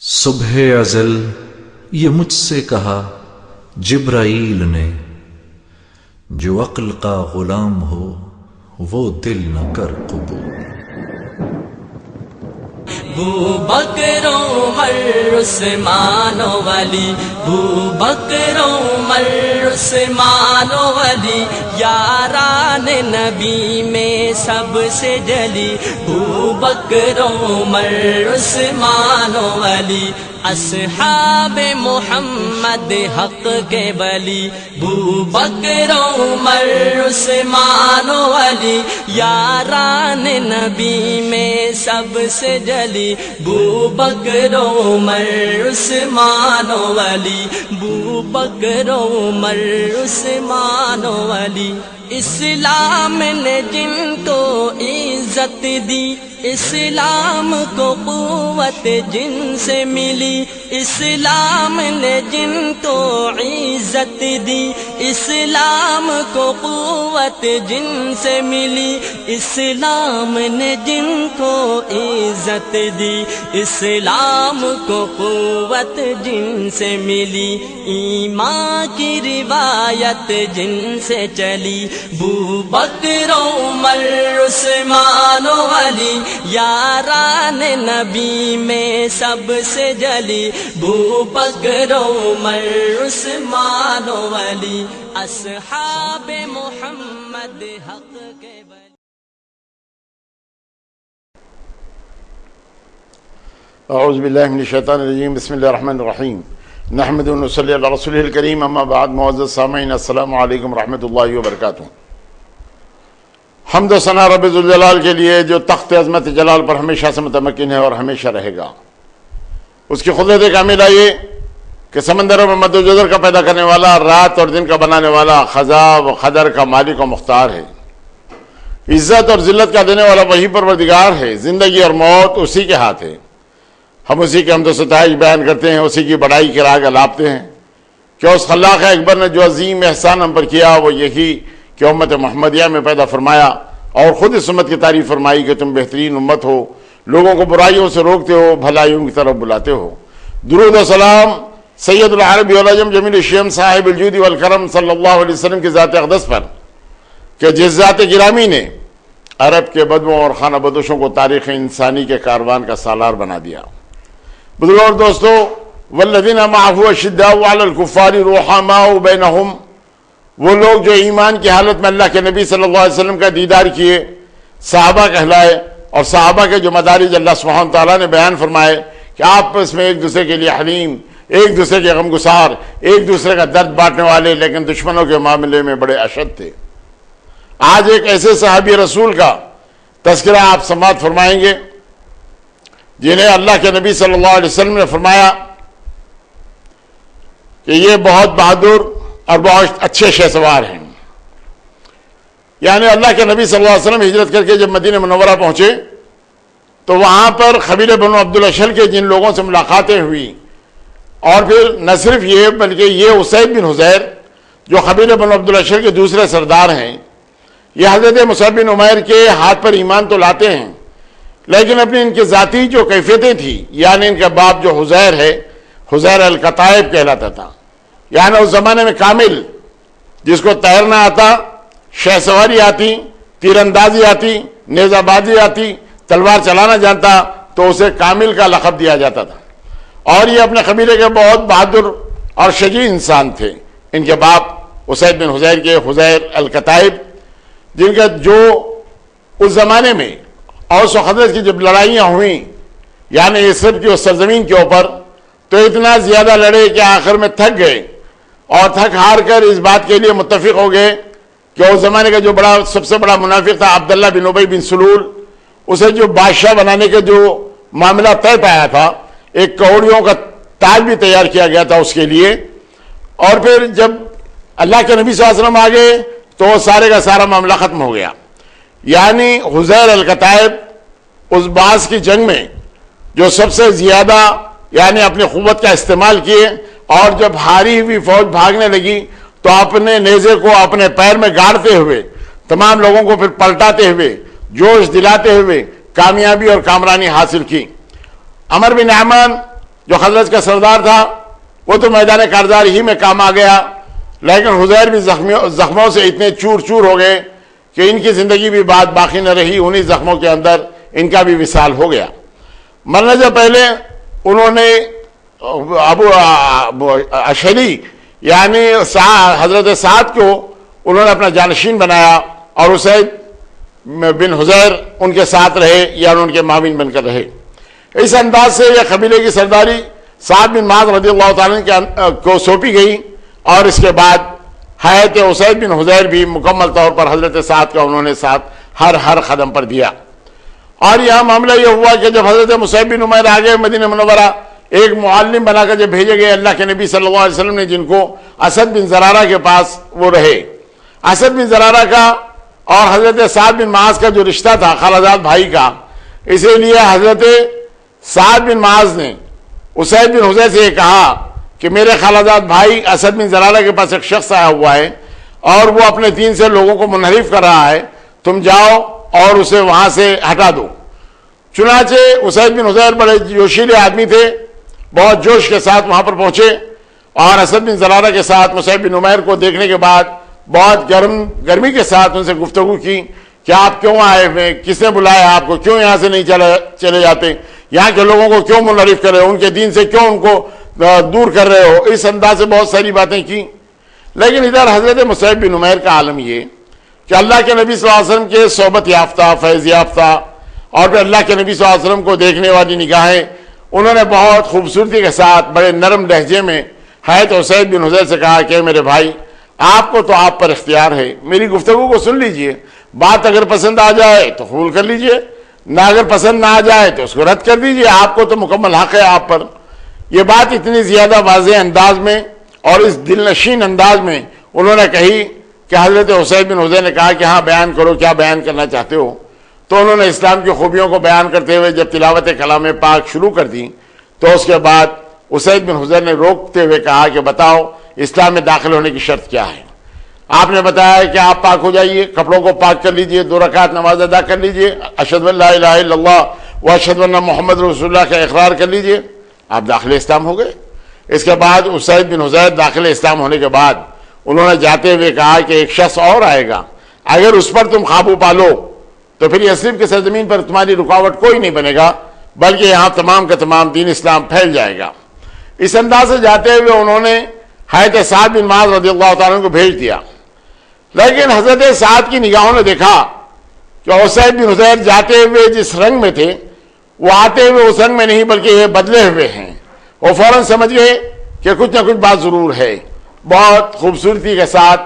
صبح ازل یہ مجھ سے کہا جبرائیل نے، جو عقل کا غلام ہو وہ دل نہ کر قبول۔ بوبکر عمر عثمان و علی، بوبکر عمر عثمان و علی، یاران نبی میں سب سے جلی، بوبکر عمر عثمان و علی، اصحاب محمد حق کے ولی، بوبکر عمر عثمان و علی، یاران نبی میں سب سے جلی، بوبکر عمر عثمان و علی، بوبکر عمر عثمان و علی۔ اسلام نے جن کو عزت دی، اسلام کو قوت جن سے ملی، اسلام نے جن کو عزت دی، اسلام کو قوت جن سے ملی، اسلام نے جن کو عزت دی، اسلام کو قوت جن سے ملی، ایمان کی روایت جن سے چلی، بوبکر عمر عثمان و علی، یاران نبی میں سب سے جلی، بوبکر عمر عثمان و علی، اصحاب محمد حق کے ولی۔ اعوذ باللہ من الشیطان الرجیم، بسم اللہ الرحمن الرحیم، نحمد و نصلی علی رسولہ الکریم، اما بعد، معزز سامعین، السلام علیکم ورحمۃ اللہ وبرکاتہ۔ حمد و ثنا رب ذوالجلال کے لیے جو تخت عظمت جلال پر ہمیشہ سے متمکن ہے اور ہمیشہ رہے گا۔ اس کی قدرت کاملہ یہ کہ سمندروں میں مد و جزر کا پیدا کرنے والا، رات اور دن کا بنانے والا، خزاں و قدر کا مالک و مختار ہے، عزت اور ذلت کا دینے والا وہی پروردگار ہے، زندگی اور موت اسی کے ہاتھ ہے۔ ہم اسی کے حمد و ستائش بیان کرتے ہیں، اسی کی بڑائی کی راگ الاپتے ہیں کہ اس خلاق اکبر نے جو عظیم احسان ہم پر کیا وہ یہی کہ امت محمدیہ میں پیدا فرمایا اور خود اس امت کی تعریف فرمائی کہ تم بہترین امت ہو، لوگوں کو برائیوں سے روکتے ہو، بھلائیوں کی طرف بلاتے ہو۔ درود و سلام سید العرب والعجم جمیل الشیم صاحب الجود والکرم صلی اللہ علیہ وسلم کی ذات اقدس پر کہ جس ذات گرامی نے عرب کے بدووں اور خانہ بدوشوں کو تاریخ انسانی کے کاروان کا سالار بنا دیا۔ بزرگوں اور دوستو، والذین معه اشداء علی الکفار رحماء بینہم، وہ لوگ جو ایمان کی حالت میں اللہ کے نبی صلی اللہ علیہ وسلم کا دیدار کیے، صحابہ کہلائے، اور صحابہ کے جو مدارج اللہ سبحانہ تعالیٰ نے بیان فرمائے کہ آپس میں ایک دوسرے کے لیے حلیم، ایک دوسرے کے غمگسار، ایک دوسرے کا درد بانٹنے والے، لیکن دشمنوں کے معاملے میں بڑے اشد تھے۔ آج ایک ایسے صحابی رسول کا تذکرہ آپ سماعت فرمائیں گے جنہیں اللہ کے نبی صلی اللہ علیہ وسلم نے فرمایا کہ یہ بہت بہادر اور بہت اچھے شہسوار ہیں۔ یعنی اللہ کے نبی صلی اللہ علیہ وسلم ہجرت کر کے جب مدینہ منورہ پہنچے تو وہاں پر قبیلہ بنو عبد الاشہل کے جن لوگوں سے ملاقاتیں ہوئی، اور پھر نہ صرف یہ بلکہ یہ اسید بن حضیر جو قبیلہ بنو عبد الاشہل کے دوسرے سردار ہیں، یہ حضرت مصعب بن عمیر کے ہاتھ پر ایمان تو لاتے ہیں، لیکن اپنی ان کی ذاتی جو کیفیتیں تھیں، یعنی ان کا باپ جو حزیر ہے، حزیر الکتائب کہلاتا تھا، یعنی اس زمانے میں کامل، جس کو تیرنا آتا، شہ سواری آتی، تیر اندازی آتی، نیزہ بازی آتی، تلوار چلانا جانتا، تو اسے کامل کا لقب دیا جاتا تھا۔ اور یہ اپنے قبیلے کے بہت بہادر اور شجاع انسان تھے۔ ان کے باپ اسید بن حضیر کے حزیر الکتائب، جن کا جو اس زمانے میں اوس و خزرج کی جب لڑائیاں ہوئیں، یعنی یثرب کی اس سرزمین کے اوپر، تو اتنا زیادہ لڑے کہ آخر میں تھک گئے، اور تھک ہار کر اس بات کے لیے متفق ہو گئے کہ اس زمانے کا جو سب سے بڑا منافق تھا عبداللہ بن ابی بن سلول، اسے جو بادشاہ بنانے کے جو معاملہ طے پایا تھا، ایک کروڑیوں کا تاج بھی تیار کیا گیا تھا اس کے لیے، اور پھر جب اللہ کے نبی صلی اللہ علیہ وسلم آ گئے تو سارے کا سارا معاملہ ختم ہو گیا۔ یعنی حزیر الکتائب اس باز کی جنگ میں جو سب سے زیادہ یعنی اپنی قوت کا استعمال کیے، اور جب ہاری ہوئی فوج بھاگنے لگی تو اپنے نیزے کو اپنے پیر میں گاڑتے ہوئے تمام لوگوں کو پھر پلٹاتے ہوئے، جوش دلاتے ہوئے کامیابی اور کامرانی حاصل کی۔ عمر بن نعمان جو خزرج کا سردار تھا وہ تو میدان کارزار ہی میں کام آ گیا، لیکن حذیر بھی زخموں سے اتنے چور چور ہو گئے کہ ان کی زندگی بھی بات باقی نہ رہی، انہی زخموں کے اندر ان کا بھی وصال ہو گیا۔ مرنے سے پہلے انہوں نے ابو اشعری یعنی حضرت سعد کو انہوں نے اپنا جانشین بنایا، اور اسید بن حذیر ان کے ساتھ رہے یا ان کے معاون بن کر رہے۔ اس انداز سے یہ قبیلے کی سرداری سعد بن معاذ رضی اللہ تعالیٰ کو سونپی گئی، اور اس کے بعد حیات اسید بن حذیر بھی مکمل طور پر حضرت سعد کا انہوں نے ساتھ ہر قدم پر دیا۔ اور یہاں معاملہ یہ ہوا کہ جب حضرت مصعب بن عمیر آگے مدینہ منورہ، ایک معلم بنا کر جب بھیجے گئے اللہ کے نبی صلی اللہ علیہ وسلم نے، جن کو اسد بن زرارہ کے پاس وہ رہے۔ اسد بن زرارہ کا اور حضرت سعد بن معاذ کا جو رشتہ تھا خالزاد بھائی کا، اسی لیے حضرت سعد بن معاذ نے اسید بن حذیر سے یہ کہا کہ میرے خالزاد بھائی اسد بن زرارہ کے پاس ایک شخص آیا ہوا ہے اور وہ اپنے دین سے لوگوں کو منحرف کر رہا ہے، تم جاؤ اور اسے وہاں سے ہٹا دو۔ چنانچہ اسید بن حذیر بڑے جوشیلے آدمی تھے، بہت جوش کے ساتھ وہاں پر پہنچے، اور اسد بن زرارہ کے ساتھ مصعب بن عمیر کو دیکھنے کے بعد بہت گرمی کے ساتھ ان سے گفتگو کی کہ آپ کیوں آئے ہوئے، کس نے بلایا آپ کو، کیوں یہاں سے نہیں چلے جاتے، یہاں کے لوگوں کو کیوں منحرف کر رہے ہو، ان کے دین سے کیوں ان کو دور کر رہے ہو، اس انداز سے بہت ساری باتیں کی۔ لیکن ادھر حضرت مصعب بن عمیر کا عالم یہ کہ اللہ کے نبی صلی اللہ علیہ وسلم کے صحبت یافتہ، فیض یافتہ، اور پھر اللہ کے نبی صلی اللہ علیہ وسلم کو دیکھنے والی نگاہیں، انہوں نے بہت خوبصورتی کے ساتھ بڑے نرم لہجے میں حضرت اسید بن حذیر سے کہا کہ میرے بھائی، آپ کو تو آپ پر اختیار ہے، میری گفتگو کو سن لیجئے، بات اگر پسند آ جائے تو قبول کر لیجئے، نہ اگر پسند نہ آ جائے تو اس کو رد کر دیجئے، آپ کو تو مکمل حق ہے آپ پر۔ یہ بات اتنی زیادہ واضح انداز میں اور اس دل نشین انداز میں انہوں نے کہی کہ حضرت اسید بن حذیر نے کہا کہ ہاں بیان کرو، کیا بیان کرنا چاہتے ہو؟ تو انہوں نے اسلام کی خوبیوں کو بیان کرتے ہوئے جب تلاوت کلام پاک شروع کر دی تو اس کے بعد اسید بن حذیر نے روکتے ہوئے کہا کہ بتاؤ اسلام میں داخل ہونے کی شرط کیا ہے؟ آپ نے بتایا کہ آپ پاک ہو جائیے، کپڑوں کو پاک کر لیجئے، 2 رکعت نماز ادا کر لیجئے، اشہد ان لا الہ الا اللہ و اشہد ان محمد رسول اللہ کا اقرار کر لیجئے، آپ داخل اسلام ہو گئے۔ اس کے بعد اسید بن حذیر داخل اسلام ہونے کے بعد انہوں نے جاتے ہوئے کہا کہ ایک شخص اور آئے گا، اگر اس پر تم قابو پالو تو پھر یثرب کی سرزمین پر تمہاری رکاوٹ کوئی نہیں بنے گا، بلکہ یہاں تمام کا تمام دین اسلام پھیل جائے گا۔ اس انداز سے جاتے ہوئے انہوں نے حضرت سعد بن معاذ رضی اللہ تعالیٰ کو بھیج دیا، لیکن حضرت سعد کی نگاہوں نے دیکھا کہ اسید بن حذیر جاتے ہوئے جس رنگ میں تھے وہ آتے ہوئے اس رنگ میں نہیں بلکہ یہ بدلے ہوئے ہیں۔ وہ فوراً سمجھ گئے کہ کچھ نہ کچھ بات ضرور ہے۔ بہت خوبصورتی کے ساتھ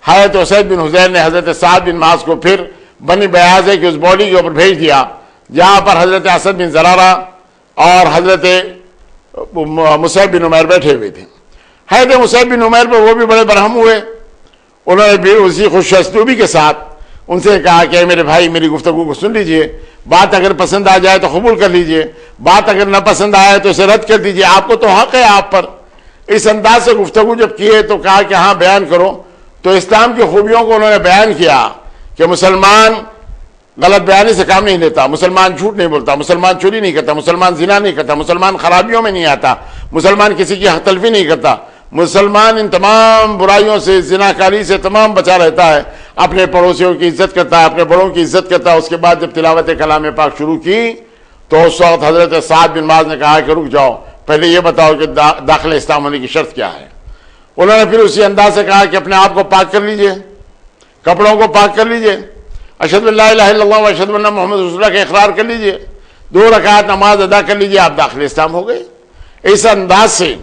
حضرت اسید بن حذیر نے حضرت سعد بن معاذ کو پھر بنی بیاضے کی اس بوڑی کے اوپر بھیج دیا جہاں پر حضرت اسد بن زرارہ اور حضرت مصعب بن عمیر بیٹھے ہوئے تھے۔ حضرت مصعب بن عمیر پر وہ بھی بڑے برہم ہوئے، انہوں نے بھی اسی خوش اسلوبی کے ساتھ ان سے کہا کہ میرے بھائی میری گفتگو کو سن لیجئے، بات اگر پسند آ جائے تو قبول کر لیجئے، بات اگر نہ پسند آئے تو اسے رد کر دیجئے، آپ کو تو حق ہے آپ پر۔ اس انداز سے گفتگو جب کیے تو کہا کہ ہاں بیان کرو، تو اسلام کی خوبیوں کو انہوں نے بیان کیا کہ مسلمان غلط بیانی سے کام نہیں لیتا، مسلمان جھوٹ نہیں بولتا، مسلمان چوری نہیں کرتا، مسلمان زنا نہیں کرتا، مسلمان خرابیوں میں نہیں آتا، مسلمان کسی کی حق تلفی نہیں کرتا، مسلمان ان تمام برائیوں سے، زناکاری سے تمام بچا رہتا ہے، اپنے پڑوسیوں کی عزت کرتا ہے، اپنے بڑوں کی عزت کرتا ہے۔ اس کے بعد جب تلاوت کلام پاک شروع کی تو اس وقت حضرت سعد بن معاذ نے کہا کہ رک جاؤ، پہلے یہ بتاؤ کہ داخل اسلام ہونے کی شرط کیا ہے؟ انہوں نے پھر اسی انداز سے کہا کہ اپنے آپ کو پاک کر لیجئے، کپڑوں کو پاک کر لیجئے، اشہد ان لا الہ الا اللہ و اشہد ان محمد رسول اللہ کا اقرار کر لیجئے، 2 رکعت نماز ادا کر لیجئے، آپ داخل اسلام ہو گئے۔ اس انداز سے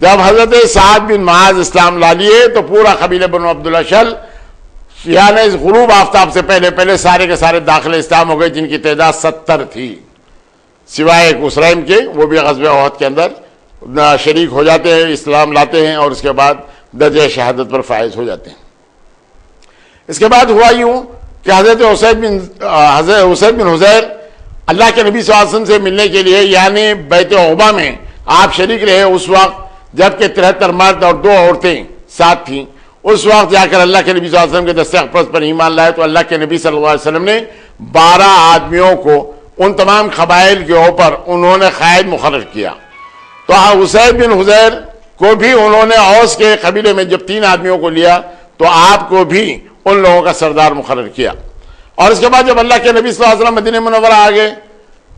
جب حضرت سعد بن معاذ اسلام لا لیے تو پورا قبیلہ بنو عبدالاشل یعنی اس غروب آفتاب سے پہلے سارے کے سارے داخل اسلام ہو گئے، جن کی تعداد 70 تھی، سوائے ایک اسرائیم کے، وہ بھی غزوہ احد کے اندر شریک ہو جاتے ہیں، اسلام لاتے ہیں اور اس کے بعد درجہ شہادت پر فائز ہو جاتے ہیں۔ اس کے بعد ہوا یوں کہ حضرت اسید بن حذیر اللہ کے نبی صلی اللہ علیہ وسلم سے ملنے کے لیے یعنی بیت عقبہ میں آپ شریک رہے اس وقت، جبکہ 73 مرد اور 2 عورتیں ساتھ تھیں، اس وقت جا کر اللہ کے نبی صلی اللہ علیہ وسلم کے دستِ اقدس پر ایمان لائے تو اللہ کے نبی صلی اللہ علیہ وسلم نے 12 آدمیوں کو ان تمام قبائل کے اوپر انہوں نے قائد مقرر کیا، تو اسید بن حضیر کو بھی انہوں نے اوس کے قبیلے میں جب 3 آدمیوں کو لیا تو آپ کو بھی ان لوگوں کا سردار مقرر کیا. اور اس کے بعد جب اللہ کے نبی صلی اللہ علیہ وسلم مدینہ منورہ آ گئے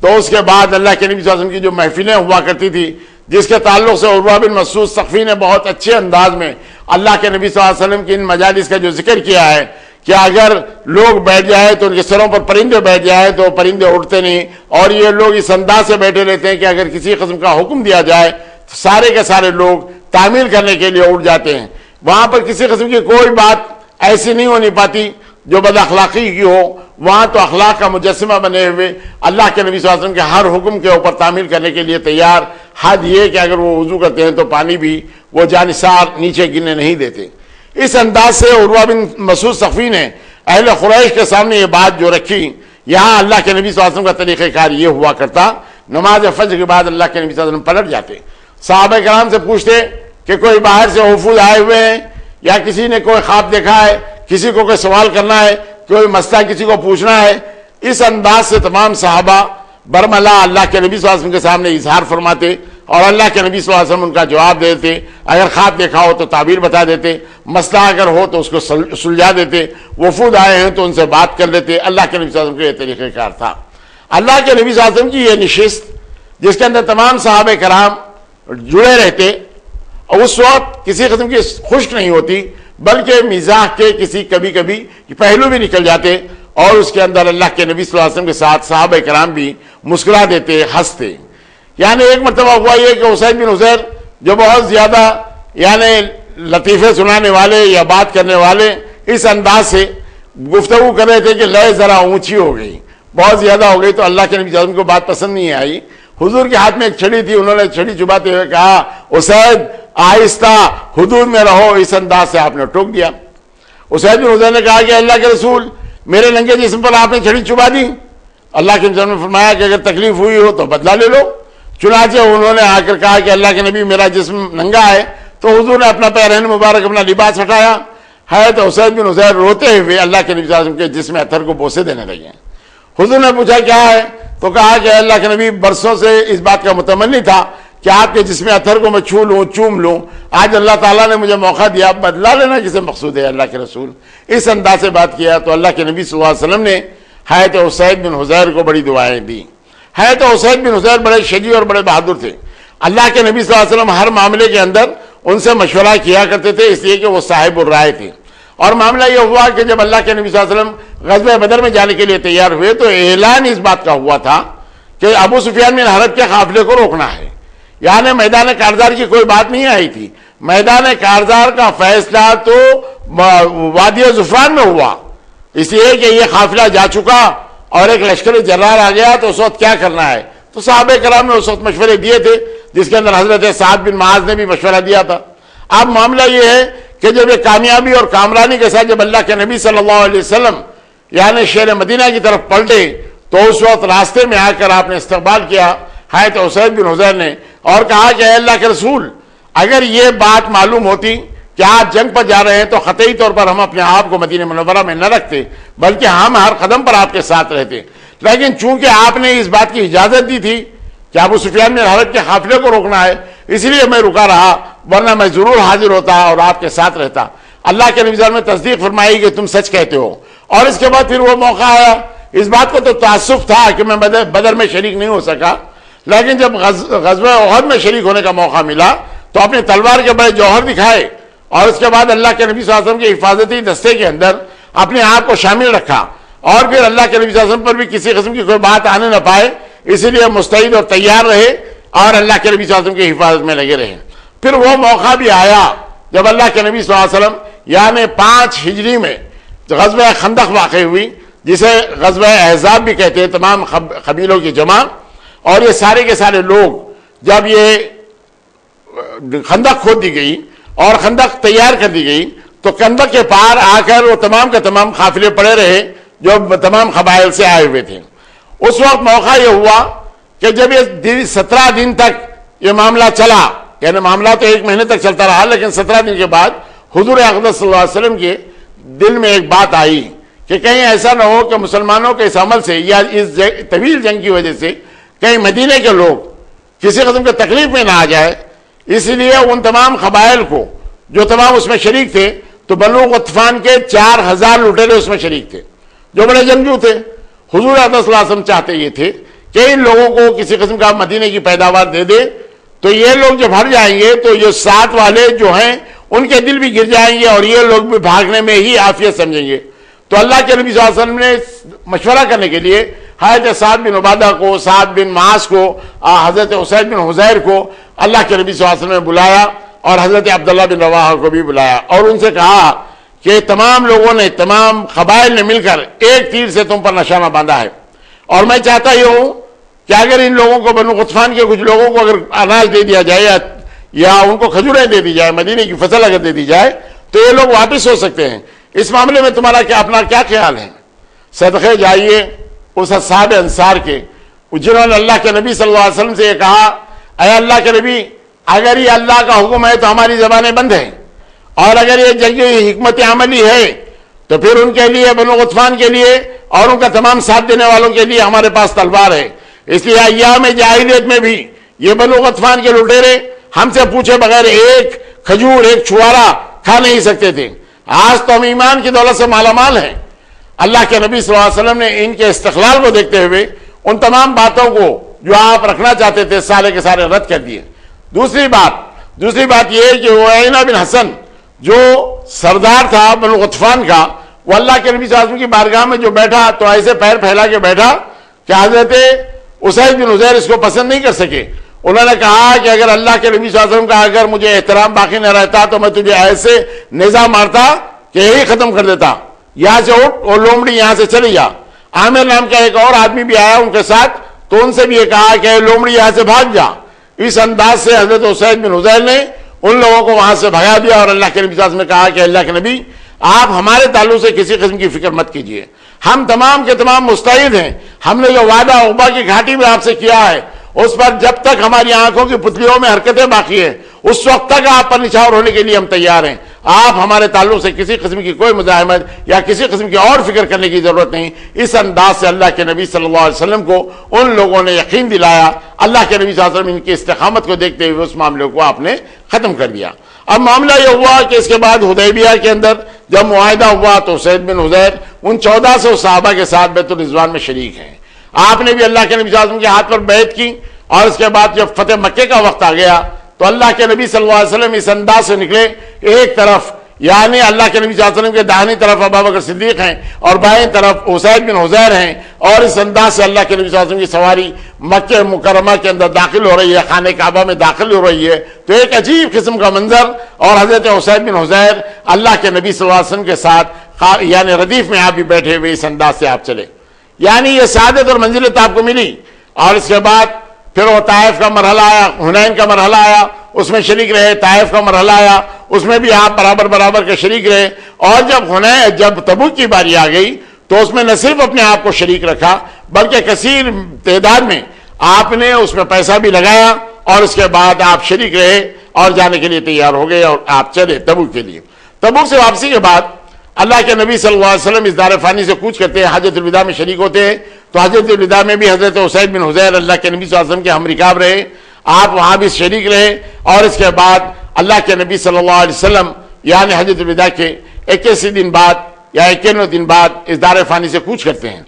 تو اس کے بعد اللہ کے نبی صلی اللہ علیہ وسلم کی جو محفلیں ہوا کرتی تھی جس کے تعلق سے عروہ بن مسعود ثقفی نے بہت اچھے انداز میں اللہ کے نبی صلی اللہ علیہ وسلم کی ان مجالس کا جو ذکر کیا ہے کہ اگر لوگ بیٹھ جائے تو ان کے سروں پر پرندے بیٹھ جائے تو پرندے اڑتے نہیں، اور یہ لوگ اس انداز سے بیٹھے رہتے ہیں کہ اگر کسی قسم کا حکم دیا جائے تو سارے کے سارے لوگ تعمیل کرنے کے لیے اڑ جاتے ہیں. وہاں پر کسی قسم کی کوئی بات ایسی نہیں ہونی پاتی جو بد اخلاقی کی ہو. وہاں تو اخلاق کا مجسمہ بنے ہوئے اللہ کے نبی صلی اللہ علیہ وسلم کے ہر حکم کے اوپر تعمیل کرنے کے لیے تیار. حد یہ کہ اگر وہ وضو کرتے ہیں تو پانی بھی وہ جانثار نیچے گرنے نہیں دیتے. اس انداز سے عروہ بن مسعود ثقفی نے اہل قریش کے سامنے یہ بات جو رکھی. یہاں اللہ کے نبی صلی اللہ علیہ وسلم کا طریقہ کار یہ ہوا کرتا، نماز فجر کے بعد اللہ کے نبی صلی اللہ علیہ وسلم پلٹ جاتے، صحابہ کرام سے پوچھتے کہ کوئی باہر سے وفود آئے ہوئے ہیں یا کسی نے کوئی خواب دیکھا ہے، کسی کو کوئی سوال کرنا ہے، کوئی مسئلہ کسی کو پوچھنا ہے. اس انداز سے تمام صحابہ برملا اللہ کے نبی صلی اللہ علیہ وسلم کے سامنے اظہار فرماتے اور اللہ کے نبی صلی اللہ علیہ وسلم ان کا جواب دیتے. اگر خواب دیکھا ہو تو تعبیر بتا دیتے، مسئلہ اگر ہو تو اس کو سلجھا دیتے، وفود آئے ہیں تو ان سے بات کر لیتے. اللہ کے نبی صلی اللہ علیہ وسلم کا یہ طریقہ کار تھا. اللہ کے نبی صلی اللہ علیہ وسلم کی یہ نشست جس کے اندر تمام صحابہ کرام جڑے رہتے، اس وقت کسی قسم کی خشک نہیں ہوتی بلکہ مزاح کے کسی کبھی کبھی پہلو بھی نکل جاتے، اور اس کے اندر اللہ کے نبی صلی اللہ علیہ وسلم کے ساتھ صحابہ کرام بھی مسکرا دیتے، ہنستے. یعنی ایک مرتبہ ہوا یہ کہ اسید بن حضیر جو بہت زیادہ یعنی لطیفے سنانے والے یا بات کرنے والے اس انداز سے گفتگو کر رہے تھے کہ لے ذرا اونچی ہو گئی، بہت زیادہ ہو گئی. تو اللہ کے نبی صلی اللہ علیہ وسلم کو بات پسند نہیں آئی. حضور کے ہاتھ میں ایک چھڑی تھی، انہوں نے چھڑی چباتے ہوئے کہا اسید آہستہ حدود میں رہو. اس انداز سے آپ نے ٹوک دیا. اسید بن حضیر نے کہا کہ اللہ کے رسول میرے ننگے جسم پر آپ نے چھڑی چبا دی. اللہ کے نبی نے فرمایا کہ اگر تکلیف ہوئی ہو تو بدلہ لے لو. چنانچہ انہوں نے آ کر کہا کہ اللہ کے نبی میرا جسم ننگا ہے، تو حضور نے اپنا پیرہن مبارک اپنا لباس ہٹایا ہے تو اسید بن حضیر روتے ہوئے اللہ کے نبی صلی اللہ علیہ وسلم کے جسم اطہر کو بوسے دینے لگے. حضور نے پوچھا کیا ہے تو کہا کہ اللہ کے نبی برسوں سے اس بات کا متمنی تھا کہ آپ کے جسم اطہر کو میں چھو لوں چوم لوں، آج اللہ تعالیٰ نے مجھے موقع دیا. بدلہ لینا کسے مقصود ہے اللہ کے رسول؟ اس انداز سے بات کیا تو اللہ کے نبی صلی اللہ علیہ وسلم نے حضرت اسید بن حضیر کو بڑی دعائیں دی. حضرت اسید بن حضیر بڑے شجاع اور بڑے بہادر تھے. اللہ کے نبی صلی اللہ علیہ وسلم ہر معاملے کے اندر ان سے مشورہ کیا کرتے تھے، اس لیے کہ وہ صاحب الرائے تھے. اور معاملہ یہ ہوا کہ جب اللہ کے نبی صلی اللہ علیہ وسلم غزوہ بدر میں جانے کے لیے تیار ہوئے تو اعلان اس بات کا ہوا تھا کہ ابو سفیان بن حرب کے قافلے کو روکنا ہے. یعنی میدان کارزار کی کوئی بات نہیں آئی تھی. میدان کارزار کا فیصلہ تو وادی زفران میں ہوا، اس لیے کہ یہ قافلہ جا چکا اور ایک لشکر جرار آ گیا تو اس وقت کیا کرنا ہے. تو صحابہ کرام نے اس وقت مشورے دیے تھے جس کے اندر حضرت سعد بن معاذ نے بھی مشورہ دیا تھا. اب معاملہ یہ ہے کہ جب یہ کامیابی اور کامرانی کے ساتھ جب اللہ کے نبی صلی اللہ علیہ وسلم یعنی شہر مدینہ کی طرف پلٹے تو اس وقت راستے میں آ کر آپ نے استقبال کیا حضرت اسید بن حضیر نے اور کہا کہ اے اللہ کے رسول اگر یہ بات معلوم ہوتی کہ آپ جنگ پر جا رہے ہیں تو قطعی طور پر ہم اپنے آپ کو مدینہ منورہ میں نہ رکھتے بلکہ ہم ہر قدم پر آپ کے ساتھ رہتے. لیکن چونکہ آپ نے اس بات کی اجازت دی تھی کہ ابو سفیان بن حرب کے قافلے کو روکنا ہے اس لیے میں رکا رہا، ورنہ میں ضرور حاضر ہوتا اور آپ کے ساتھ رہتا. اللہ کے نبی صلی اللہ علیہ وسلم نے تصدیق فرمائی کہ تم سچ کہتے ہو. اور اس کے بعد پھر وہ موقع آیا. اس بات کو تو تعصب تھا کہ میں بدر میں شریک نہیں ہو سکا، لیکن جب غزوہ احد میں شریک ہونے کا موقع ملا تو اپنے تلوار کے بڑے جوہر دکھائے اور اس کے بعد اللہ کے نبی صلی اللہ علیہ وسلم کے حفاظتی دستے کے اندر اپنے آپ کو شامل رکھا. اور پھر اللہ کے نبی صلی اللہ علیہ وسلم پر بھی کسی قسم کی کوئی بات آنے نہ پائے اسی لیے مستعد اور تیار رہے اور اللہ کے نبی صلی اللہ علیہ وسلم کی حفاظت میں لگے رہے. پھر وہ موقع بھی آیا جب اللہ کے نبی صلی اللہ علیہ وسلم یعنی 5 ہجری میں غزوہ خندق واقع ہوئی جسے غزوہ احزاب بھی کہتے ہیں، تمام قبیلوں کی جمع. اور یہ سارے کے سارے لوگ جب یہ خندق کھود دی گئی اور خندق تیار کر دی گئی تو خندق کے پار آ کر وہ تمام کے تمام قافلے پڑے رہے جو تمام قبائل سے آئے ہوئے تھے. اس وقت موقع یہ ہوا کہ جب یہ 17 دن تک یہ معاملہ چلا، یعنی معاملہ تو 1 مہینے تک چلتا رہا، لیکن 17 دن کے بعد حضور اقدس صلی اللہ علیہ وسلم کے دل میں ایک بات آئی کہ کہیں ایسا نہ ہو کہ مسلمانوں کے اس عمل سے یا اس طویل جنگ کی وجہ سے کہیں مدینے کے لوگ کسی قسم کے تکلیف میں نہ آ جائے، اس لیے ان تمام قبائل کو جو تمام اس میں شریک تھے، تو بنو غطفان کے 4000 لٹیرے اس میں شریک تھے جو بڑے جنگجو تھے۔ حضور صلی اللہ علیہ وسلم چاہتے یہ تھے کہ ان لوگوں کو کسی قسم کا مدینے کی پیداوار دے دے، تو یہ لوگ جب ہٹ جائیں گے تو یہ ساتھ والے جو ہیں ان کے دل بھی گر جائیں گے اور یہ لوگ بھی بھاگنے میں ہی عافیت سمجھیں گے۔ تو اللہ کے نبی صلی اللہ علیہ وسلم نے مشورہ کرنے کے لیے حضرت سعد بن عبادہ کو، سعد بن معاذ کو، حضرت اسید بن حضیر کو اللہ کے نبی صلی اللہ علیہ وسلم نے بلایا، اور حضرت عبداللہ بن رواحہ کو بھی بلایا، اور ان سے کہا کہ تمام لوگوں نے، تمام قبائل نے مل کر ایک تیر سے تم پر نشانہ باندھا ہے، اور میں چاہتا یہ ہوں کہ اگر ان لوگوں کو، بنو غطفان کے کچھ لوگوں کو اگر اناج دے دیا جائے یا ان کو کھجوریں دے دی جائے، مدینے کی فصل اگر دے دی جائے تو یہ لوگ واپس ہو سکتے ہیں۔ اس معاملے میں تمہارا اپنا کیا خیال ہے؟ صدقے جائیے اس اصحاب انصار کے، جنہوں نے اللہ کے نبی صلی اللہ علیہ وسلم سے یہ کہا، اے اللہ کے نبی، اگر یہ اللہ کا حکم ہے تو ہماری زبانیں بند ہیں، اور اگر یہ جنگی حکمت عملی ہے تو پھر ان کے لیے، بنو غطفان کے لیے اور ان کا تمام ساتھ دینے والوں کے لیے ہمارے پاس تلوار ہے۔ اس لیے ایام جاہلیت میں بھی یہ بنو غطفان کے لٹیرے ہم سے پوچھے بغیر ایک کھجور، ایک چھوارا کھا نہیں سکتے تھے۔ آج تو ہم ایمان کی دولت سے مالا مال ہیں۔ اللہ کے نبی صلی اللہ علیہ وسلم نے ان کے استقلال کو دیکھتے ہوئے ان تمام باتوں کو جو آپ رکھنا چاہتے تھے سارے کے سارے رد کر دیے۔ دوسری بات یہ ہے کہ عیینہ بن حسن جو سردار تھا بنو غطفان کا، وہ اللہ کے نبی صلی اللہ علیہ وسلم کی بارگاہ میں جو بیٹھا تو ایسے پیر پھیلا کے بیٹھا کہ حضرت اسید بن حضیر اس کو پسند نہیں کر سکے۔ انہوں نے کہا کہ اگر اللہ کے نبی صلی اللہ علیہ وسلم کا اگر مجھے احترام باقی نہ رہتا تو میں تجھے ایسے نیزہ مارتا کہ یہی ختم کر دیتا، یہاں سے اٹھ اور لومڑی یہاں سے چلی جا۔ عامر نام کا ایک اور آدمی بھی آیا ان کے ساتھ، تو ان سے بھی یہ کہا کہ لومڑی یہاں سے بھاگ جا۔ اس انداز سے حضرت اسید بن حضیر نے ان لوگوں کو وہاں سے بھگا دیا، اور اللہ کے نبی صلی اللہ علیہ وسلم نے کہا کہ اللہ کے نبی، آپ ہمارے تعلق سے کسی قسم کی فکر مت کیجیے، ہم تمام کے تمام مستعد ہیں۔ ہم نے جو وعدہ عقبہ کی گھاٹی میں آپ سے کیا ہے اس پر جب تک ہماری آنکھوں کی پتلیوں میں حرکتیں باقی ہیں اس وقت تک آپ پر نچھاور ہونے کے لیے ہم تیار ہیں۔ آپ ہمارے تعلق سے کسی قسم کی کوئی مزاحمت یا کسی قسم کی اور فکر کرنے کی ضرورت نہیں۔ اس انداز سے اللہ کے نبی صلی اللہ علیہ وسلم کو ان لوگوں نے یقین دلایا۔ اللہ کے نبی صلی اللہ علیہ وسلم ان کی استقامت کو دیکھتے ہوئے اس معاملے کو آپ نے ختم کر دیا۔ اب معاملہ یہ ہوا کہ اس کے بعد حدیبیہ کے اندر جب معاہدہ ہوا تو اسید بن حضیر ان 1400 صحابہ کے ساتھ بیت الرضوان میں شریک ہیں۔ آپ نے بھی اللہ کے نبی صلی اللہ علیہ وسلم کے ہاتھ پر بیعت کی، اور اس کے بعد جب فتح مکے کا وقت آ گیا تو اللہ کے نبی صلی اللہ علیہ وسلم اس انداز سے نکلے، ایک طرف یعنی اللہ کے نبی صلی اللہ علیہ وسلم کے داہنی طرف ابوبکر صدیق ہیں اور بائیں طرف اسید بن حضیر ہیں، اور اس انداز سے اللہ کے نبی صلی اللہ علیہ وسلم کی سواری مکہ مکرمہ کے اندر داخل ہو رہی ہے، خانہ کعبہ میں داخل ہو رہی ہے، تو ایک عجیب قسم کا منظر، اور حضرت اسید بن حضیر اللہ کے نبی صلی اللہ علیہ وسلم کے ساتھ یعنی ردیف میں آپ بھی بیٹھے ہوئے اس انداز سے آپ چلے، یعنی یہ سعادت اور منزلت آپ کو ملی۔ اور اس کے بعد پھر وہ طائف کا مرحلہ آیا، حنین کا مرحلہ آیا، اس میں شریک رہے، طائف کا مرحلہ آیا، اس میں بھی آپ برابر کے شریک رہے، اور جب تبوک کی باری آ گئی تو اس میں نہ صرف اپنے آپ کو شریک رکھا بلکہ کثیر تعداد میں آپ نے اس میں پیسہ بھی لگایا، اور اس کے بعد آپ شریک رہے اور جانے کے لیے تیار ہو گئے اور آپ چلے تبوک کے لیے۔ تبوک سے واپسی کے بعد اللہ کے نبی صلی اللہ علیہ وسلم اس دار فانی سے کوچ کرتے ہیں، حجۃ الوداع میں شریک ہوتے ہیں، تو حجۃ الوداع میں بھی حضرت اسید بن حضیر اللہ کے نبی صلی اللہ علیہ وسلم کے ہم رکاب رہے، آپ وہاں بھی شریک رہے، اور اس کے بعد اللہ کے نبی صلی اللہ علیہ وسلم یعنی حجۃ الوداع کے 81 دن بعد یا 91 دن بعد اس دار فانی سے کوچ کرتے ہیں۔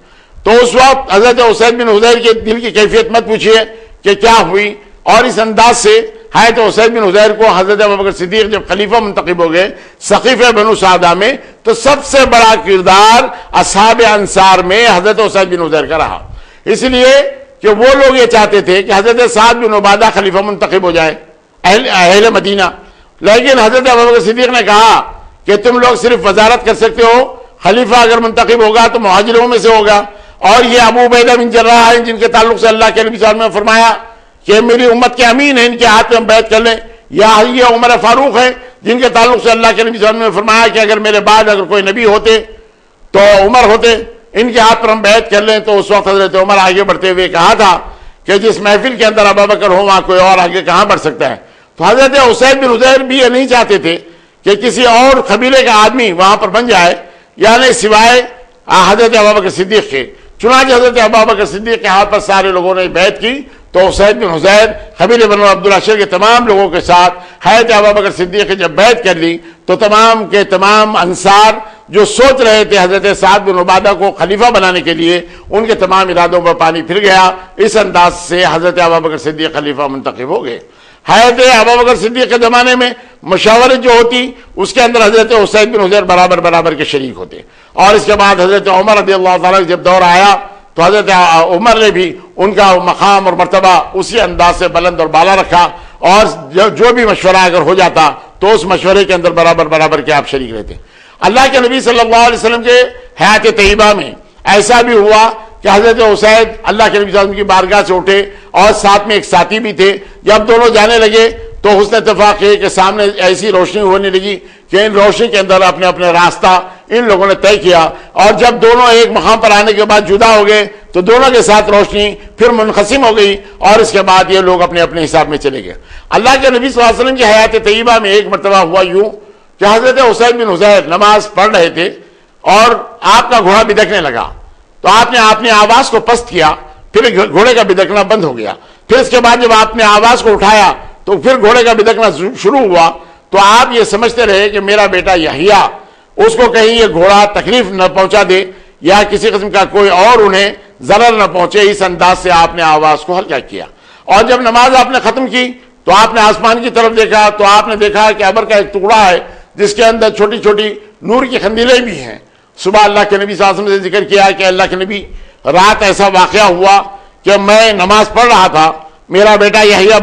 تو اس وقت حضرت اسید بن حضیر کے دل کی کیفیت مت پوچھیے کہ کیا ہوئی، اور اس انداز سے حضرت اسید بن حضیر کو حضرت ابوبکر صدیق جب خلیفہ منتخب ہو گئے سقیفہ بنو سعدہ میں، تو سب سے بڑا کردار اصحاب انصار میں حضرت اسید بن حضیر کا رہا، اس لیے کہ وہ لوگ یہ چاہتے تھے کہ حضرت سعد بن عبادہ خلیفہ منتخب ہو جائے اہل مدینہ، لیکن حضرت ابوبکر صدیق نے کہا کہ تم لوگ صرف وزارت کر سکتے ہو، خلیفہ اگر منتخب ہوگا تو مہاجروں میں سے ہوگا، اور یہ ابو عبیدہ بن جراح ہیں جن کے تعلق سے اللہ کے نبی صلی اللہ علیہ وسلم نے فرمایا کہ میری امت کے امین ہیں، ان کے ہاتھ میں ہم بیعت کر لیں، یا یہ عمر فاروق ہے جن کے تعلق سے اللہ کے نبی صلی اللہ علیہ وسلم نے فرمایا کہ اگر میرے بعد اگر کوئی نبی ہوتے تو عمر ہوتے، ان کے ہاتھ پر ہم بیعت کر لیں۔ تو اس وقت حضرت عمر آگے بڑھتے ہوئے کہا تھا کہ جس محفل کے اندر ابوبکر ہو وہاں کوئی اور آگے کہاں بڑھ سکتا ہے۔ تو حضرت اسید بن حضیر بھی یہ نہیں چاہتے تھے کہ کسی اور قبیلے کا آدمی وہاں پر بن جائے، یعنی سوائے حضرت ابوبکر صدیق کے۔ چنانچہ حضرت ابوبکر صدیق کے ہاتھ پر سارے لوگوں نے بیعت کی، تو اسید بن حضیر قبیلہ بنو عبد الاشر کے تمام لوگوں کے ساتھ حضرت ابوبکر صدیق جب بیعت کر لی تو تمام کے تمام انصار جو سوچ رہے تھے حضرت سعد بن عبادہ کو خلیفہ بنانے کے لیے، ان کے تمام ارادوں پر پانی پھر گیا۔ اس انداز سے حضرت ابوبکر صدیق خلیفہ منتخب ہو گئے۔ حضرت ابوبکر صدیق کے زمانے میں مشاورت جو ہوتی اس کے اندر حضرت اسید بن حضیر برابر کے شریک ہوتے، اور اس کے بعد حضرت عمر رضی اللہ تعالیٰ جب دور آیا تو حضرت عمر نے بھی ان کا مقام اور مرتبہ اسی انداز سے بلند اور بالا رکھا، اور جو بھی مشورہ اگر ہو جاتا تو اس مشورے کے اندر برابر کے آپ شریک رہتے۔ اللہ کے نبی صلی اللہ علیہ وسلم کے حیات طیبہ میں ایسا بھی ہوا کہ حضرت اسید اللہ کے نبی صلی اللہ علیہ وسلم کی بارگاہ سے اٹھے اور ساتھ میں ایک ساتھی بھی تھے۔ جب دونوں جانے لگے تو حسن اتفاق یہ کہ سامنے ایسی روشنی ہونے لگی کہ ان روشنی کے اندر اپنے راستہ ان لوگوں نے طے کیا، اور جب دونوں ایک مقام پر آنے کے بعد جدا ہو گئے تو دونوں کے ساتھ روشنی پھر منقسم ہو گئی، اور اس کے بعد یہ لوگ اپنے حساب میں چلے گئے۔ اللہ کے نبی صلی اللہ علیہ وسلم کی حیات طیبہ میں ایک مرتبہ ہوا یوں کہ حضرت اسید بن حضیر نماز پڑھ رہے تھے اور آپ کا گھوڑا بدکنے لگا، تو آپ نے اپنی آواز کو پست کیا، پھر گھوڑے کا بدکنا بند ہو گیا۔ پھر اس کے بعد جب آپ نے آواز کو اٹھایا تو پھر گھوڑے کا بدکنا شروع ہوا، تو آپ یہ سمجھتے رہے کہ میرا بیٹا یحییٰ اس کو کہیں یہ گھوڑا تکلیف نہ پہنچا دے یا کسی قسم کا کوئی اور انہیں ضرر نہ پہنچے، اس انداز سے آپ نے آواز کو ہلکا کیا۔ اور جب نماز آپ نے ختم کی تو آپ نے آسمان کی طرف دیکھا تو آپ نے دیکھا کہ ابر کا ایک ٹکڑا ہے جس کے اندر چھوٹی چھوٹی نور کی قندیلیں بھی ہیں۔ صبح اللہ کے نبی صلی اللہ علیہ وسلم سے ذکر کیا کہ اللہ کے نبی رات ایسا واقعہ ہوا کہ میں نماز پڑھ رہا تھا، میرا بیٹا یحییٰ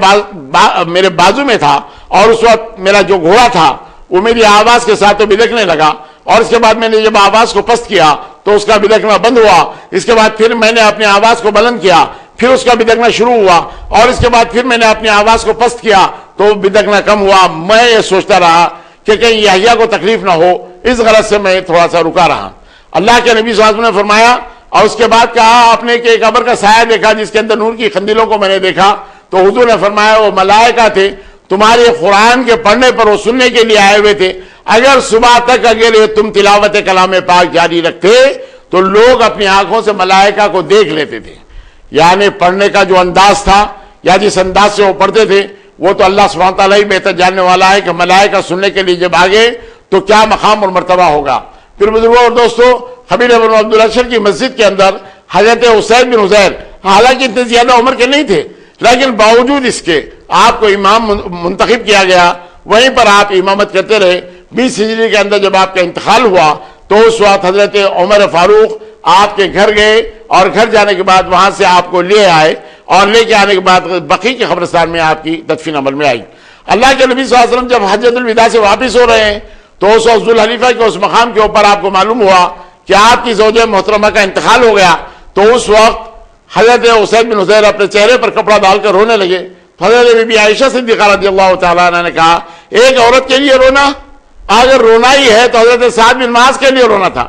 میرے بازو میں تھا، اور اس وقت میرا جو گھوڑا تھا وہ میری آواز کے ساتھ تو بدکنے لگا، اور اس کے بعد میں نے جب آواز کو پست کیا تو اس کا بدکنا بند ہوا۔ اس کے بعد پھر میں نے اپنی آواز کو بلند کیا، پھر اس کا بدکنا شروع ہوا، اور اس کے بعد پھر میں نے اپنی آواز کو پست کیا تو بدکنا کم ہوا۔ میں یہ سوچتا رہا کہ کہیں یحییٰ کو تکلیف نہ ہو، اس غرض سے میں تھوڑا سا رکا رہا۔ اللہ کے نبی صلی اللہ علیہ وسلم نے فرمایا، اور اس کے بعد کہا آپ نے کہ ایک ابر کا سایہ دیکھا جس کے اندر نور کی قندیلوں کو میں نے دیکھا، تو حضور نے فرمایا وہ ملائکہ تھے، تمہارے قرآن کے پڑھنے پر وہ سننے کے لیے آئے ہوئے تھے۔ اگر صبح تک اگر تم تلاوت کلام پاک جاری رکھتے تو لوگ اپنی آنکھوں سے ملائکہ کو دیکھ لیتے تھے۔ یعنی پڑھنے کا جو انداز تھا یا جس انداز سے وہ پڑھتے تھے وہ تو اللہ سبحانہ تعالیٰ ہی بہتر جاننے والا ہے کہ ملائکہ سننے کے لیے جب آگے تو کیا مقام اور مرتبہ ہوگا۔ پھر بزرگوں اور دوستو، قبیلہ بنو عبد الاشر کی مسجد کے اندر حضرت اسید بن حضیر حالانکہ اتنے زیادہ عمر کے نہیں تھے، لیکن باوجود اس کے آپ کو امام منتخب کیا گیا، وہیں پر آپ امامت کرتے رہے۔ 20 ہجری کے اندر جب آپ کا انتقال ہوا تو اس وقت حضرت عمر فاروق آپ کے گھر گئے، اور گھر جانے کے بعد وہاں سے آپ کو لے آئے، اور لے کے آنے کے بعد بقیع کے قبرستان میں آپ کی تدفین عمل میں آئی۔ اللہ کے نبی صلی اللہ علیہ وسلم جب حجۃ الوداع سے واپس ہو رہے ہیں تو اس وقت ذوالحلیفہ کے اس مقام کے اوپر آپ کو معلوم ہوا کہ آپ کی زوجہ محترمہ کا انتقال ہو گیا، تو اس وقت حضرت اسید بن حضیر اپنے چہرے پر کپڑا ڈال کر رونے لگے۔ حضرت بی بی عائشہ صدیقہ رضی اللہ تعالیٰ عنہ نے کہا ایک عورت کے لیے رونا، اگر رونا ہی ہے تو حضرت سعد بن معاذ کے لیے رونا تھا،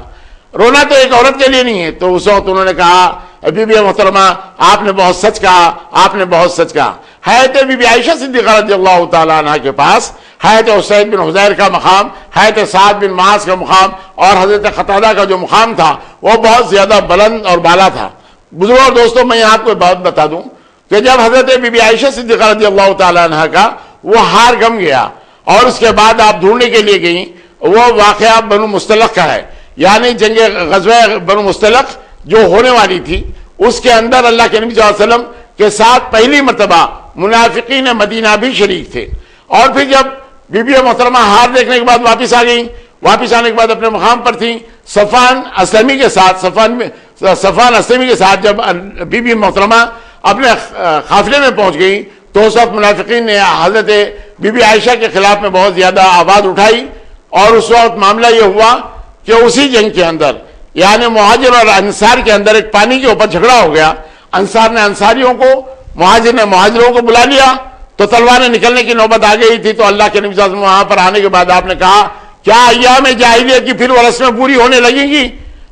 رونا تو ایک عورت کے لیے نہیں ہے۔ تو اس وقت انہوں نے کہا بی بی محترمہ آپ نے بہت سچ کہا، آپ نے بہت سچ کہا۔ حضرت بی بی عائشہ صدیقہ رضی اللہ تعالیٰ عنہ کے پاس حضرت اسید بن حضیر کا مقام، حضرت سعد بن معاذ کا مقام اور حضرت قتادہ کا جو مقام تھا وہ بہت زیادہ بلند اور بالا تھا۔ بزرگوں اور دوستوں، میں آپ کو ایک بات بتا دوں کہ جب حضرت بی بی عائشہ صدیقہ رضی اللہ تعالیٰ عنہ کا وہ ہار گم گیا اور اس کے بعد آپ ڈھونڈنے کے لیے گئیں، وہ واقعہ بنو مستلق کا ہے، یعنی جنگ غزوہ بنو مستلق جو ہونے والی تھی اس کے اندر اللہ کے نبی صلی اللہ علیہ وسلم کے ساتھ پہلی مرتبہ منافقین مدینہ بھی شریک تھے۔ اور پھر جب بی بی محترمہ ہار دیکھنے کے بعد واپس آ گئیں، واپس آنے کے بعد اپنے مقام پر تھیں، صفوان اسلمی کے ساتھ جب بی بی محترمہ اپنے قافلے میں پہنچ گئی تو اس وقت منافقین نے حضرت بی بی عائشہ کے خلاف میں بہت زیادہ آواز اٹھائی، اور اس وقت معاملہ یہ ہوا کہ اسی جنگ کے اندر یعنی مہاجر اور انصار کے اندر ایک پانی کے اوپر جھگڑا ہو گیا۔ انصار نے انصاریوں کو، مہاجر نے مہاجروں کو بلا لیا، تو تلواریں نکلنے کی نوبت آ گئی تھی۔ تو اللہ کے نبی صلی اللہ علیہ وسلم وہاں پر آنے کے بعد آپ نے کہا کیا ایام جاہلیت کی پھر وہ رسمیں پوری ہونے لگیں گی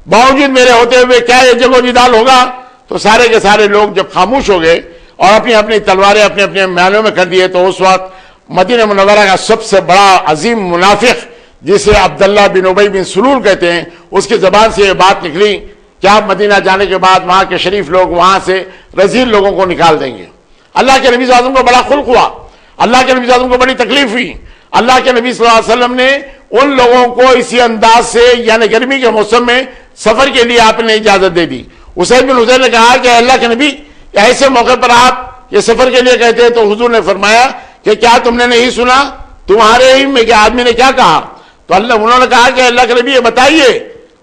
باوجود میرے ہوتے ہوئے؟ کیا یہ جنگ و جدال ہوگا؟ تو سارے کے سارے لوگ جب خاموش ہو گئے اور اپنی اپنی تلواریں اپنے اپنے محلوں میں کر دیے، تو اس وقت مدینہ منورہ کا سب سے بڑا عظیم منافق جسے عبداللہ بن ابی بن سلول کہتے ہیں، اس کی زبان سے یہ بات نکلی کہ آپ مدینہ جانے کے بعد وہاں کے شریف لوگ وہاں سے رذیل لوگوں کو نکال دیں گے۔ اللہ کے نبی صلی اللہ علیہ وسلم کو بڑا خلق ہوا، اللہ کے نبی صلی اللہ علیہ وسلم کو بڑی تکلیف ہوئی. اللہ کے نبی صلی اللہ علیہ وسلم نے ان لوگوں کو اسی انداز سے یعنی گرمی کے موسم میں سفر کے لیے آپ نے اجازت دے دی. اسید بن حضیر نے کہا کہ اللہ کے نبی ایسے موقع پر آپ یہ سفر کے لیے کہتے ہیں، تو حضور نے فرمایا کہ کیا تم نے نہیں سنا تمہارے علم میں کہ آدمی نے کیا کہا؟ تو انہوں نے کہا کہ اللہ کے نبی یہ بتائیے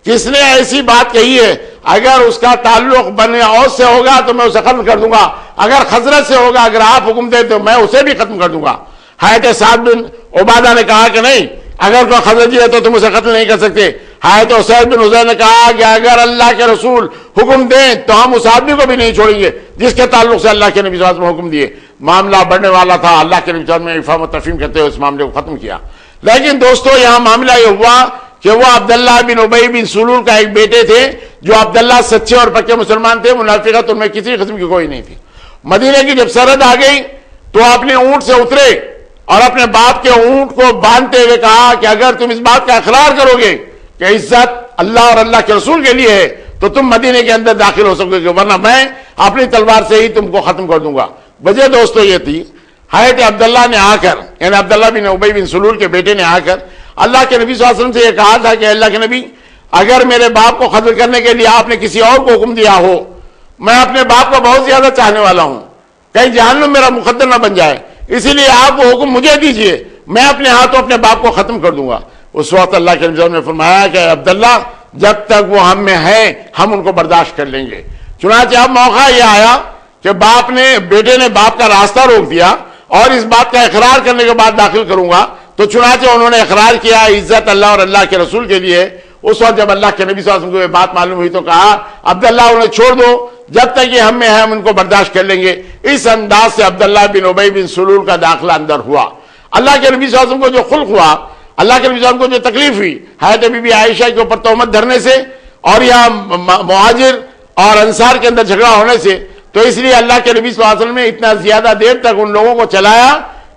کس نے ایسی بات کہی ہے، اگر اس کا تعلق بنی اوس سے ہوگا تو میں اسے ختم کر دوں گا، اگر خزرج سے ہوگا اگر آپ حکم دیں تو میں اسے بھی ختم کر دوں گا. حضرت سعد بن عبادہ نے کہا کہ نہیں، اگر کوئی خزرجی ہے تو تم اسے قتل نہیں کر سکتے. حضرت اسید بن حضیر نے کہا کہ اگر اللہ کے رسول حکم دیں تو ہم اس آدمی کو بھی نہیں چھوڑیں گے جس کے تعلق سے اللہ کے نبی صلی اللہ علیہ وسلم حکم دیے. معاملہ بڑھنے والا تھا، اللہ کے نبی صلی اللہ علیہ وسلم نے افہام و تفہیم کرتے ہوئے اس معاملے کو ختم کیا. لیکن دوستو یہاں معاملہ یہ ہوا کہ وہ عبداللہ بن ابی بن سلول کا ایک بیٹے تھے جو عبداللہ سچے اور پکے مسلمان تھے، منافقت ان میں کسی قسم کی کوئی نہیں تھی. مدینے کی جب سرحد آ گئی تو اپنے اونٹ سے اترے اور اپنے باپ کے اونٹ کو باندھتے ہوئے کہا کہ اگر تم اس بات کا اقرار کرو گے کہ عزت اللہ اور اللہ کے رسول کے لیے ہے تو تم مدینے کے اندر داخل ہو سکو گے، ورنہ میں اپنی تلوار سے ہی تم کو ختم کر دوں گا. وجہ دوستو یہ تھی، حضرت عبداللہ نے آ کر یعنی عبداللہ بن ابی بن سلول کے بیٹے نے آ کر اللہ کے نبی صلی اللہ علیہ وسلم سے یہ کہا تھا کہ اللہ کے نبی اگر میرے باپ کو قتل کرنے کے لیے آپ نے کسی اور کو حکم دیا ہو، میں اپنے باپ کو بہت زیادہ چاہنے والا ہوں، کہیں جہنم میرا مقدر نہ بن جائے، اسی لیے آپ وہ حکم مجھے دیجئے، میں اپنے ہاتھوں اپنے باپ کو ختم کر دوں گا. اس وقت اللہ کے نبی صلی اللہ علیہ وسلم نے فرمایا کہ عبداللہ جب تک وہ ہم میں ہیں ہم ان کو برداشت کر لیں گے. چنانچہ اب موقع یہ آیا کہ بیٹے نے باپ کا راستہ روک دیا اور اس بات کا اقرار کرنے کے بعد داخل کروں گا. تو چنانچہ انہوں نے اقرار کیا عزت اللہ اور اللہ کے رسول کے لیے. اس وقت جب اللہ کے نبی صلی اللہ علیہ وسلم کو یہ بات معلوم ہوئی تو کہا عبداللہ انہیں چھوڑ دو، جب تک یہ ہم میں ہے ہم ان کو برداشت کر لیں گے. اس انداز سے عبداللہ بن ابی بن سلول کا داخلہ اندر ہوا. اللہ کے نبی صلی اللہ علیہ وسلم کو جو خلق ہوا، اللہ کے نبی صلی اللہ علیہ وسلم کو جو تکلیف ہوئی حضرت بی بی عائشہ کے اوپر تہمت دھرنے سے اور یہاں مہاجر اور انصار کے اندر جھگڑا ہونے سے، تو اس لیے اللہ کے نبی صلی اللہ علیہ وسلم نے اتنا زیادہ دیر تک ان لوگوں کو چلایا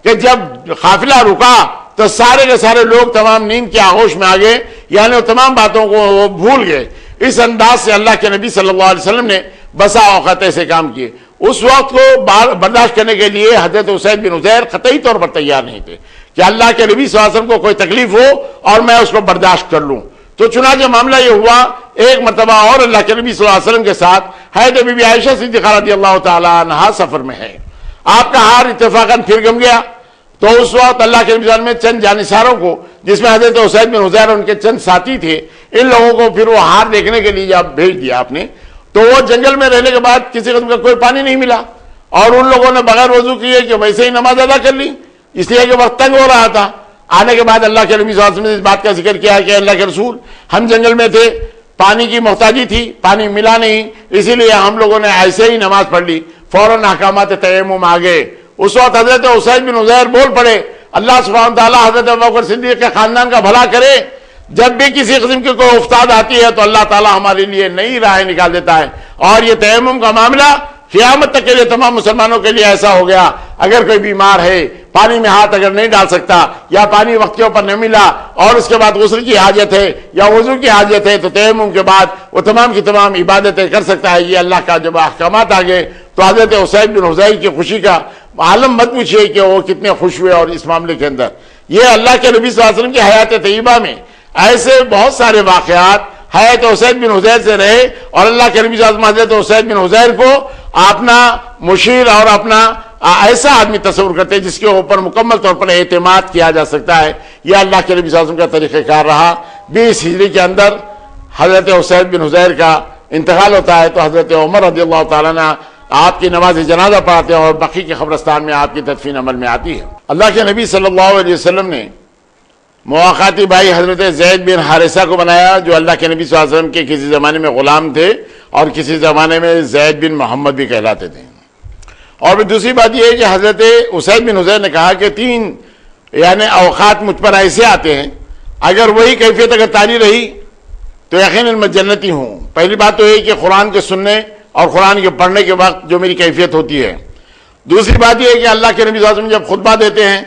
کہ جب قافلہ رکا تو سارے کے سارے لوگ تمام نیند کے آغوش میں آ گئے، یعنی وہ تمام باتوں کو وہ بھول گئے. اس انداز سے اللہ کے نبی صلی اللہ علیہ وسلم نے بسا اوقات ایسے کام کیے. اس وقت کو برداشت کرنے کے لیے حضرت اسید بن حضیر قطعی طور پر تیار نہیں تھے کہ اللہ کے نبی صلی اللہ علیہ وسلم کو کوئی تکلیف ہو اور میں اس کو برداشت کر لوں. تو چنانچہ معاملہ یہ ہوا ایک مرتبہ اور اللہ کے نبی صلی اللہ علیہ وسلم کے ساتھ حضرت بی بی عائشہ صدیقہ رضی اللہ تعالی عنہا سفر میں ہے. آپ کا ہار اتفاقاً پھر گم گیا. تو اس وقت اللہ کے نبی صلی اللہ علیہ وسلم نے چند جانثاروں کو، جس میں حضرت اسید بن حضیر اور ان کے چند ساتھی تھے، ان لوگوں کو پھر وہ ہار دیکھنے کے لیے جب بھیج دیا آپ نے، تو وہ جنگل میں رہنے کے بعد کسی قسم کا کوئی پانی نہیں ملا اور ان لوگوں نے بغیر وضو کیے کہ ویسے ہی نماز ادا کر لی، اس لیے کہ وقت تنگ ہو رہا تھا. آنے کے بعد اللہ کے نبی صلی اللہ علیہ وسلم نے اس بات کا ذکر کیا کہ اللہ کے رسول ہم جنگل میں تھے، پانی کی محتاجی تھی، پانی ملا نہیں، اسی لیے ہم لوگوں نے ایسے ہی نماز پڑھ لی. فوراً احکامات تیمم آ گئے. اس وقت حضرت اسید بن حضیر بول پڑے اللہ سبحانہ تعالیٰ حضرت ابوبکر صدیق کے خاندان کا بھلا کرے، جب بھی کسی قسم کی کوئی افتاد آتی ہے تو اللہ تعالیٰ ہمارے لیے نئی راہیں نکال دیتا ہے. اور یہ تیمم کا معاملہ قیامت تک کے لیے تمام مسلمانوں کے لیے ایسا ہو گیا، اگر کوئی بیمار ہے پانی میں ہاتھ اگر نہیں ڈال سکتا یا پانی وقت کے اوپر نہیں ملا اور اس کے بعد غسل کی حاجت ہے یا وضو کی حاجت ہے تو تیمم کے بعد وہ تمام کی تمام عبادتیں کر سکتا ہے. یہ اللہ کا جب احکامات آ گئے تو حضرت اسید بن حضیر کی خوشی کا عالم مت پوچھیے کہ وہ کتنے خوش ہوئے. اور اس معاملے کے اندر یہ اللہ کے نبی صلی اللہ علیہ وسلم کی حیات طیبہ میں ایسے بہت سارے واقعات حضرت اسید بن حضیر سے رہے اور اللہ کے نبی صلی اللہ علیہ وسلم حضرت اسید بن حضیر کو اپنا مشیر اور اپنا ایسا آدمی تصور کرتے جس کے اوپر مکمل طور پر اعتماد کیا جا سکتا ہے. یہ اللہ کے نبی صلی اللہ علیہ وسلم کا طریقہ کار رہا. 20 ہجری کے اندر حضرت اسید بن حضیر کا انتقال ہوتا ہے تو حضرت عمر رضی اللہ تعالیٰ نے آپ کی نماز جنازہ پڑھاتے ہیں اور بقی کے قبرستان میں آپ کی تدفین عمل میں آتی ہے. اللہ کے نبی صلی اللہ علیہ وسلم نے مواقاتی بھائی حضرت زید بن حارثہ کو بنایا جو اللہ کے نبی صلی اللہ علیہ وسلم کے کسی زمانے میں غلام تھے اور کسی زمانے میں زید بن محمد بھی کہلاتے تھے. اور پھر دوسری بات یہ ہے کہ حضرت اسید بن حضیر نے کہا کہ 3 یعنی اوقات مجھ پر ایسے آتے ہیں اگر وہی کیفیت اگر تاری رہی تو یقیناً میں جنتی ہوں. پہلی بات تو یہ کہ قرآن کے سننے اور قرآن کے پڑھنے کے وقت جو میری کیفیت ہوتی ہے. دوسری بات یہ ہے کہ اللہ کے نبی صلی اللہ علیہ وسلم جب خطبہ دیتے ہیں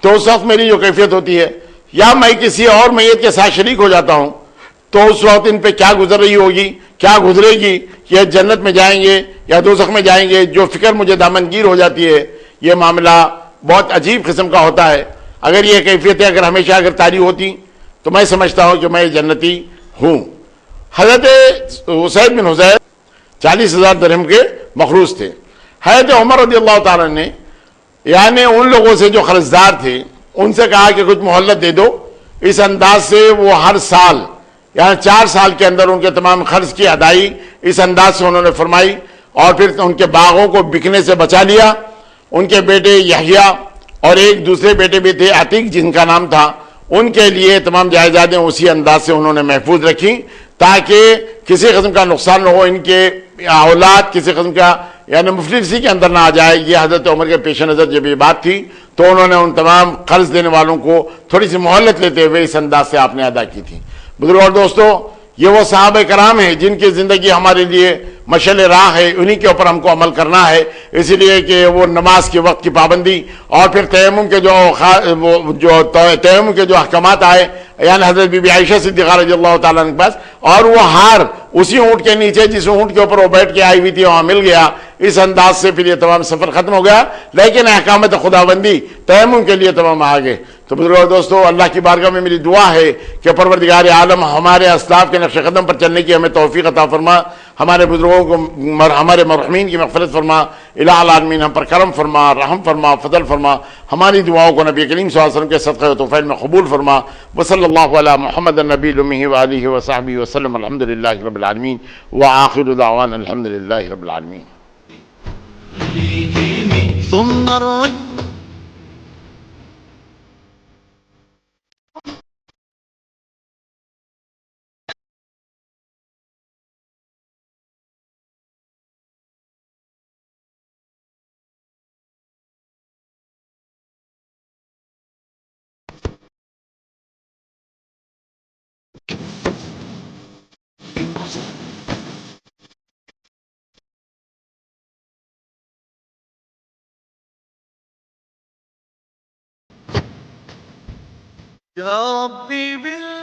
تو اس وقت میری جو کیفیت ہوتی ہے یا میں کسی اور میت کے ساتھ شریک ہو جاتا ہوں تو اس وقت ان پہ کیا گزر رہی ہوگی، کیا گزرے گی، یہ جنت میں جائیں گے یا دوزخ میں جائیں گے، جو فکر مجھے دامنگیر ہو جاتی ہے، یہ معاملہ بہت عجیب قسم کا ہوتا ہے۔ اگر یہ کیفیتیں اگر ہمیشہ اگر طاری ہوتی تو میں سمجھتا ہوں کہ میں جنتی ہوں۔ حضرت اسید بن حضیر 40,000 درہم کے مخروض تھے۔ حضرت عمر رضی اللہ تعالیٰ نے یعنی ان لوگوں سے جو قرضدار تھے ان سے کہا کہ کچھ مہلت دے دو۔ اس انداز سے وہ ہر سال یعنی 4 سال کے اندر ان کے تمام قرض کی ادائی اس انداز سے انہوں نے فرمائی، اور پھر ان کے باغوں کو بکنے سے بچا لیا۔ ان کے بیٹے یحییٰ اور ایک دوسرے بیٹے بھی تھے عتیق جن کا نام تھا، ان کے لیے تمام جائیدادیں اسی انداز سے انہوں نے محفوظ رکھی تاکہ کسی قسم کا نقصان نہ ہو، ان کے اولاد کسی قسم کا یعنی مفلسی کے اندر نہ آ جائے۔ یہ حضرت عمر کے پیش نظر جب یہ بات تھی تو انہوں نے ان تمام قرض دینے والوں کو تھوڑی سی مہلت لیتے ہوئے اس انداز سے آپ نے ادا کی تھی۔ بزرگوں اور دوستو، یہ وہ صحابہ کرام ہیں جن کی زندگی ہمارے لیے مشعل راہ ہے، انہی کے اوپر ہم کو عمل کرنا ہے۔ اسی لیے کہ وہ نماز کے وقت کی پابندی اور پھر تیمم کے تیمم کے جو احکامات آئے یعنی حضرت بی بی عائشہ صدیقہ رضی اللہ تعالیٰ عنہ کے پاس، اور وہ ہار اسی اونٹ کے نیچے جس اونٹ کے اوپر وہ بیٹھ کے آئی ہوئی تھی وہاں مل گیا، اس انداز سے پھر یہ تمام سفر ختم ہو گیا، لیکن احکامات خداوندی تیمم کے لیے تمام آ گئے۔ تو بزرگوں اور دوستو، اللہ کی بارگاہ میں میری دعا ہے کہ پروردگار عالم ہمارے اسلاف کے نقش قدم پر چلنے کی ہمیں توفیق عطا فرما، ہمارے بزرگوں کو ہمارے مرحومین کی مغفرت فرما، الہ العالمین ہم پر کرم فرما، رحم فرما، فضل فرما، ہماری دعاؤں کو نبی کریم صلی اللہ علیہ وسلم کے صدقہ و توفیل میں قبول فرما۔ وصلی اللہ علی محمد النبی الامی وآلہ وصحبہ وسلم، الحمدللہ رب العالمین، وآخر دعوانا الحمدللہ رب العالمین۔ ثم الرجل يا ربي